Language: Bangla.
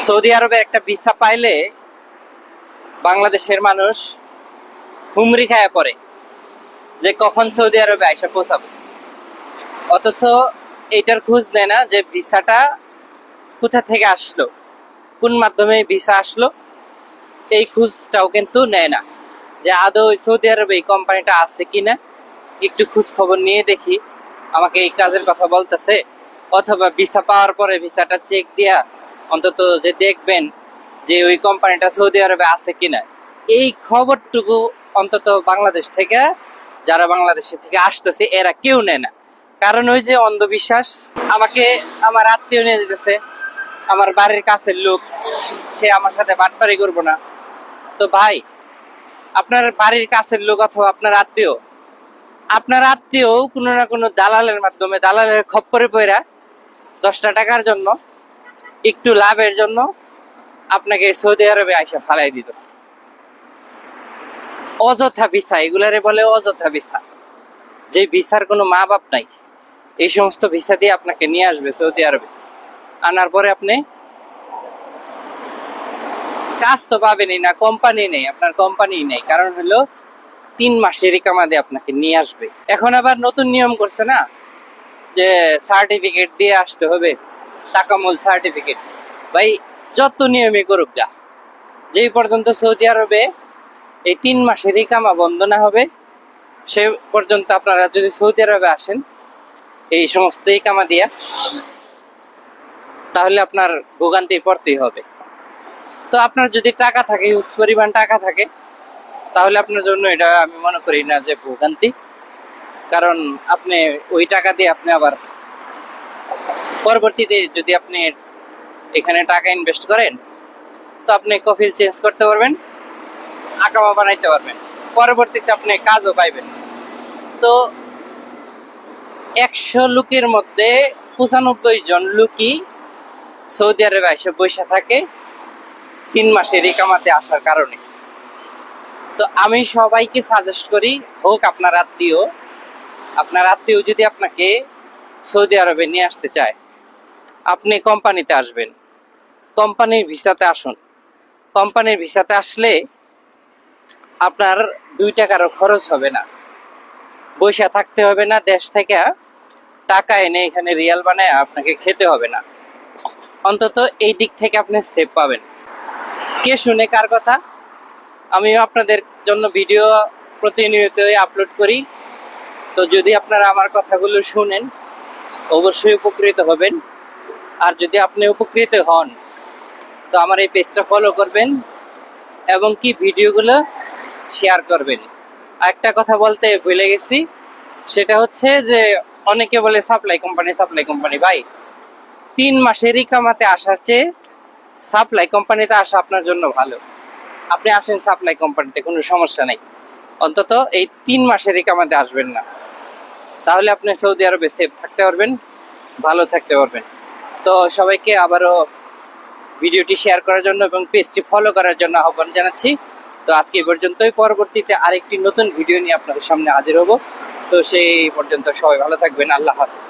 সৌদি আরবে একটা ভিসা পাইলে বাংলাদেশের মানুষ হুমড়ি খায় পড়ে যে কখন সৌদি আরবে আইসা পৌঁছাবো। অথচ এইটার খোঁজ নেয় না যে ভিসাটা কোথা থেকে আসলো, কোন মাধ্যমে ভিসা আসলো, এই খোঁজটাও কিন্তু নেয় না যে আদৌ সৌদি আরবে এই কোম্পানিটা আছে কিনা, একটু খোঁজ খবর নিয়ে দেখি আমাকে এই কাজের কথা বলতেছে, অথবা ভিসা পাওয়ার পরে ভিসাটা চেক দিয়া অন্তত যে দেখবেন যে ওই কোম্পানিটা সৌদি আরবে আছে কিনা, এই খবরটুকু অন্তত বাংলাদেশ থেকে, যারা বাংলাদেশের থেকে আসতেছে এরা কেউ নেয় না। কারণ ওই যে অন্ধবিশ্বাস, আমাকে আমার আত্মীয় নিয়ে যেতেছে, আমার বাড়ির কাছের লোক, সে আমার সাথে বাটপারি করবো না। তো ভাই, আপনার বাড়ির কাছের লোক অথবা আপনার আত্মীয় কোনো না কোনো দালালের মাধ্যমে, দালালের খপ্পরে পড়া 10টা টাকার জন্য, একটু লাভের জন্য আপনাকে সৌদি আরবে আইসা ফালাই দিতেছে। অযথা ভিসা, এগুলারে বলে অযথা ভিসা, যে ভিসার কোনো মা বাপ নাই। এই সমস্ত ভিসা দিয়ে আপনাকে নিয়ে আসবে সৌদি আরবে, আনার পরে আপনি কাজ তো পাবেনই না, কোম্পানি নেই, আপনার কোম্পানি নেই। কারণ হলো 3 মাসের ইকামা দিয়ে আপনাকে নিয়ে আসবে। এখন আবার নতুন নিয়ম করছে না যে সার্টিফিকেট দিয়ে আসতে হবে, তাকামুল সার্টিফিকেট। ভাই, যত নিয়মই করুক যা, যেই পর্যন্ত সৌদি আরবে এই 3 মাসের ইকামা বন্ধ না হবে সে পর্যন্ত আপনারা যদি সৌদি আরবে আসেন এই সমস্ত ইকামা দিয়া, তাহলে আপনার ভোগান্তি পড়তেই হবে। তো আপনার যদি টাকা থাকে, হিউজ পরিমাণ টাকা থাকে, তাহলে আপনার জন্য এটা আমি মনে করি না যে ভোগান্তি। কারণ আপনি ওই টাকা দিয়ে আপনি আবার পরবর্তীতে যদি আপনি এখানে টাকা ইনভেস্ট করেন, তো আপনি কফিল চেঞ্জ করতে পারবেন, আকামা বানাইতে পারবেন, পরবর্তীতে আপনি কাজও পাইবেন। তো 100 লোকের মধ্যে 95 জন লোকই সৌদি আরবে এসে বসে থাকে 3 মাসের ইকামাতে আসার কারণে। তো আমি সবাইকে সাজেস্ট করি, হোক আপনার আত্মীয় যদি আপনাকে সৌদি আরবে নিয়ে আসতে চায়, আপনি কোম্পানিতে আসবেন, কোম্পানির ভিসাতে আসুন। কোম্পানির ভিসাতে আসলে আপনার 2 টাকারও খরচ হবে না, বৈশা থাকতে হবে না, দেশ থেকে টাকা এনে এখানে রিয়াল বানায় আপনাকে খেতে হবে না। অন্তত এই দিক থেকে আপনি সেভ পাবেন। কে শুনে কার কথা? আমিও আপনাদের জন্য ভিডিও প্রতিনিয়তই আপলোড করি। তো যদি আপনারা আমার কথাগুলো শুনেন, অবশ্যই উপকৃত হবেন। আর যদি আপনি উপকৃত হন, তো আমার এই পেজটা ফলো করবেন এবং কি ভিডিওগুলো শেয়ার করবেন। একটা কথা বলতে ভুলে গেছি, সেটা হচ্ছে যে অনেকে বলে সাপ্লাই কোম্পানি। ভাই, 3 মাসের ইকামাতে আসার চেয়ে সাপ্লাই কোম্পানিতে আসা আপনার জন্য ভালো। আপনি আসেন সাপ্লাই কোম্পানিতে, কোনো সমস্যা নেই। অন্তত এই 3 মাসের ইকামাতে আসবেন না, তাহলে আপনি সৌদি আরবে সেফ থাকতে পারবেন, ভালো থাকতে পারবেন। তো সবাইকে আবারও ভিডিওটি শেয়ার করার জন্য এবং পেজটি ফলো করার জন্য আহ্বান জানাচ্ছি। তো আজকে এই পর্যন্তই, পরবর্তীতে আরেকটি নতুন ভিডিও নিয়ে আপনাদের সামনে হাজির হব। তো সেই পর্যন্ত সবাই ভালো থাকবেন। আল্লাহ হাফিজ।